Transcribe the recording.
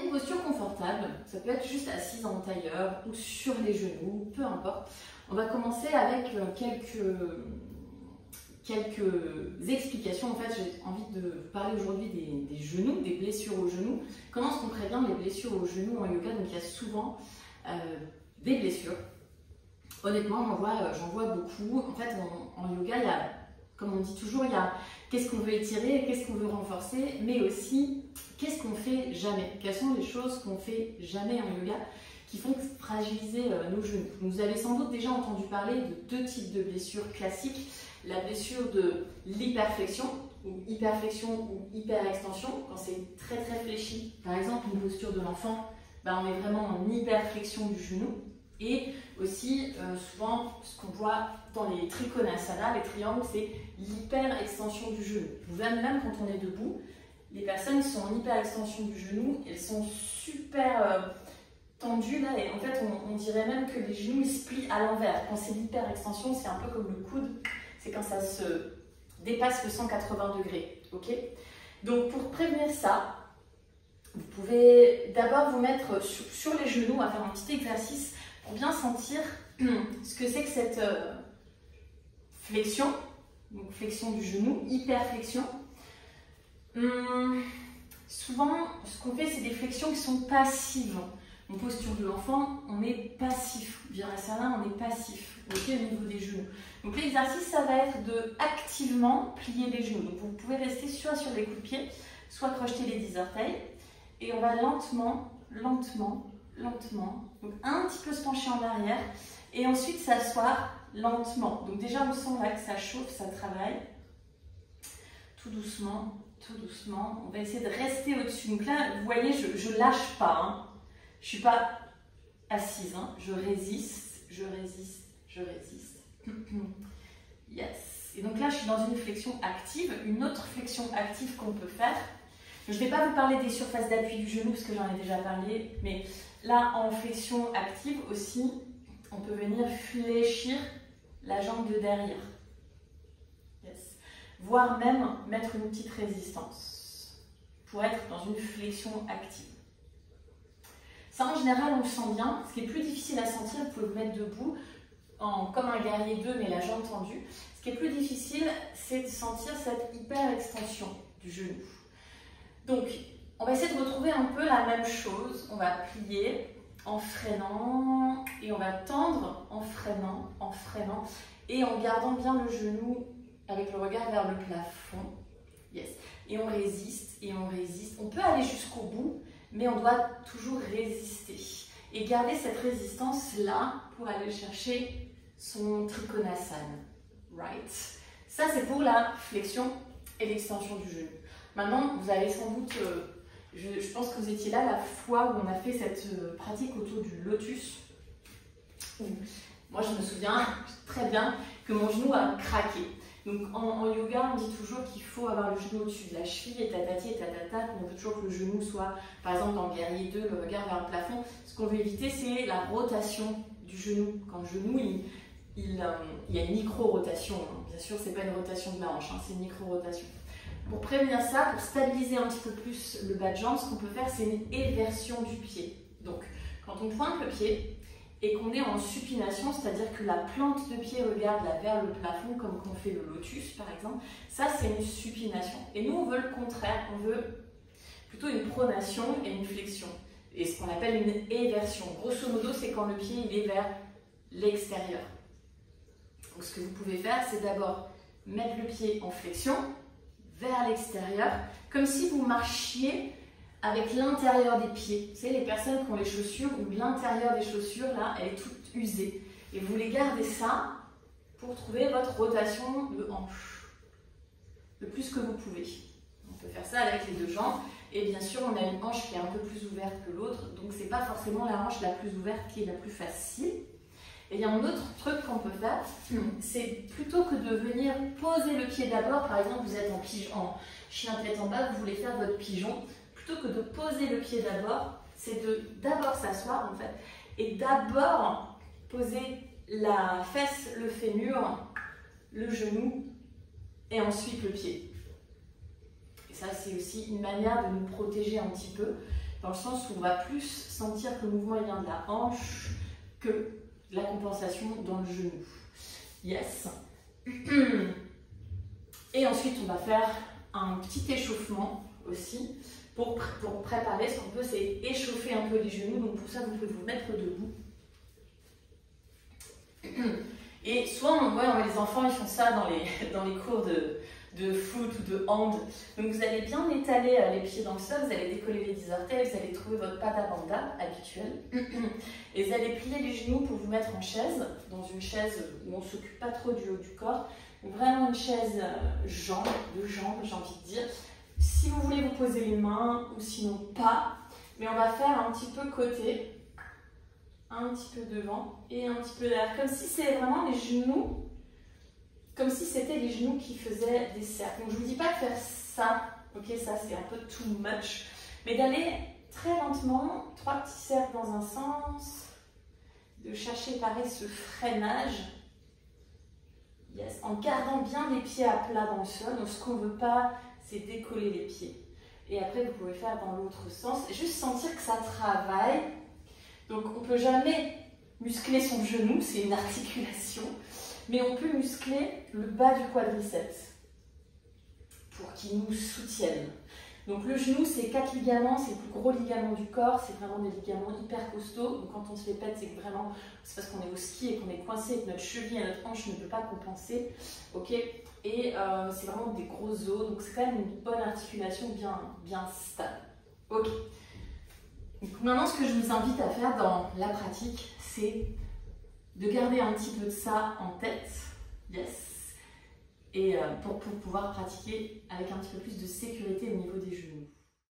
une posture confortable, ça peut être juste assise en tailleur ou sur les genoux, peu importe. On va commencer avec quelques explications. En fait, j'ai envie de vous parler aujourd'hui des genoux, des blessures aux genoux. Comment est-ce qu'on prévient les blessures aux genoux en yoga? Donc il y a souvent des blessures. Honnêtement, j'en vois beaucoup. En fait, en yoga, il y a, comme on dit toujours, il y a qu'est-ce qu'on veut étirer, qu'est-ce qu'on veut renforcer, mais aussi qu'est-ce qu'on fait jamais. Quelles sont les choses qu'on fait jamais en yoga qui font fragiliser nos genoux? Vous avez sans doute déjà entendu parler de deux types de blessures classiques. La blessure de l'hyperflexion ou hyperextension, quand c'est très très fléchi. Par exemple, une posture de l'enfant, on est vraiment en hyperflexion du genou. Et aussi, souvent, ce qu'on voit dans les trikonasana, les triangles, c'est l'hyperextension du genou. Même quand on est debout, les personnes qui sont en hyperextension du genou, elles sont super tendues là, et en fait, on dirait même que les genoux ils se plient à l'envers. Quand c'est l'hyperextension, c'est un peu comme le coude, c'est quand ça se dépasse le 180 degrés. Ok? Donc, pour prévenir ça, vous pouvez d'abord vous mettre sur les genoux, à faire un petit exercice pour bien sentir ce que c'est que cette flexion, donc flexion du genou, hyperflexion. Souvent, ce qu'on fait, c'est des flexions qui sont passives. En posture de l'enfant, on est passif. Virasana, on est passif, au niveau des genoux. Donc l'exercice, ça va être de activement plier les genoux. Donc vous pouvez rester soit sur les coups de pied, soit crocheter les 10 orteils. Et on va lentement, donc un petit peu se pencher en arrière et ensuite s'asseoir lentement. Donc déjà on sent là que ça chauffe, ça travaille. Tout doucement, on va essayer de rester au-dessus. Donc là, vous voyez, je ne lâche pas, hein. Je ne suis pas assise, hein. Je résiste. Yes. Et donc là, je suis dans une flexion active. Une autre flexion active qu'on peut faire. Je ne vais pas vous parler des surfaces d'appui du genou parce que j'en ai déjà parlé, mais là, en flexion active aussi, on peut venir fléchir la jambe de derrière. Yes. Voire même mettre une petite résistance pour être dans une flexion active. Ça, en général, on le sent bien. Ce qui est plus difficile à sentir, vous pouvez vous mettre debout, comme un guerrier 2, mais la jambe tendue. Ce qui est plus difficile, c'est de sentir cette hyper extension du genou. Donc, on va essayer de retrouver un peu la même chose. On va plier en freinant et on va tendre en freinant et en gardant bien le genou avec le regard vers le plafond. Yes. Et on résiste. On peut aller jusqu'au bout, mais on doit toujours résister. Et garder cette résistance-là pour aller chercher son trikonasana. Right? Ça, c'est pour la flexion et l'extension du genou. Maintenant, vous avez sans doute, je pense que vous étiez là la fois où on a fait cette pratique autour du lotus. Moi, je me souviens très bien que mon genou a craqué. Donc, en yoga, on dit toujours qu'il faut avoir le genou au-dessus de la cheville et tatati et tatata. On veut toujours que le genou soit, par exemple, dans le guerrier 2, le regard vers le plafond. Ce qu'on veut éviter, c'est la rotation du genou. Quand le genou, il y a une micro-rotation. Bien sûr, ce n'est pas une rotation de la hanche, hein, c'est une micro-rotation. Pour prévenir ça, pour stabiliser un petit peu plus le bas de jambe, ce qu'on peut faire, c'est une éversion du pied. Donc, quand on pointe le pied et qu'on est en supination, c'est-à-dire que la plante de pied regarde là vers le plafond, comme qu'on fait le lotus par exemple, ça c'est une supination. Et nous, on veut le contraire, on veut plutôt une pronation et une flexion. Et ce qu'on appelle une éversion. Grosso modo, c'est quand le pied il est vers l'extérieur. Donc, ce que vous pouvez faire, c'est d'abord mettre le pied en flexion, vers l'extérieur, comme si vous marchiez avec l'intérieur des pieds. Vous savez, les personnes qui ont les chaussures, où l'intérieur des chaussures, là, elle est toute usée. Et vous voulez garder ça pour trouver votre rotation de hanche, le plus que vous pouvez. On peut faire ça avec les deux jambes. Et bien sûr, on a une hanche qui est un peu plus ouverte que l'autre, donc c'est pas forcément la hanche la plus ouverte qui est la plus facile. Et il y a un autre truc qu'on peut faire, c'est plutôt que de venir poser le pied d'abord, par exemple vous êtes en chien tête en bas, vous voulez faire votre pigeon, plutôt que de poser le pied d'abord, c'est d'abord s'asseoir en fait, et d'abord poser la fesse, le fémur, le genou, et ensuite le pied. Et ça c'est aussi une manière de nous protéger un petit peu. dans le sens où on va plus sentir que le mouvement vient de la hanche que de la compensation dans le genou. Yes. Et ensuite, on va faire un petit échauffement aussi pour préparer. Ce qu'on peut, c'est échauffer un peu les genoux. Donc pour ça, vous pouvez vous mettre debout. Et soit, on voit les enfants, ils font ça dans les cours de foot ou de hand. Donc vous allez bien étaler les pieds dans le sol, vous allez décoller les 10 orteils, vous allez trouver votre pada bandha habituel. Et vous allez plier les genoux pour vous mettre en chaise, dans une chaise où on ne s'occupe pas trop du haut du corps. Donc vraiment une chaise de jambes, j'ai envie de dire. Si vous voulez vous poser les mains ou sinon pas, mais on va faire un petit peu côté, un petit peu devant et un petit peu derrière, comme si c'est vraiment les genoux, comme si c'était les genoux qui faisaient des cercles. Donc je ne vous dis pas de faire ça, ok, ça c'est un peu too much, mais d'aller très lentement, 3 petits cercles dans un sens, de chercher pareil ce freinage, yes, en gardant bien les pieds à plat dans le sol. Donc ce qu'on ne veut pas, c'est décoller les pieds. Et après vous pouvez faire dans l'autre sens, et juste sentir que ça travaille. Donc on ne peut jamais muscler son genou, c'est une articulation, mais on peut muscler le bas du quadriceps pour qu'il nous soutienne. Donc le genou, c'est 4 ligaments, c'est le plus gros ligament du corps, c'est vraiment des ligaments hyper costauds. Donc quand on se les pète, c'est que vraiment, c'est parce qu'on est au ski et qu'on est coincé et que notre cheville et notre hanche ne peut pas compenser. Ok, et c'est vraiment des gros os, donc c'est quand même une bonne articulation bien stable. Ok. Donc maintenant, ce que je vous invite à faire dans la pratique, c'est de garder un petit peu de ça en tête, yes, et pour pouvoir pratiquer avec un petit peu plus de sécurité au niveau des genoux.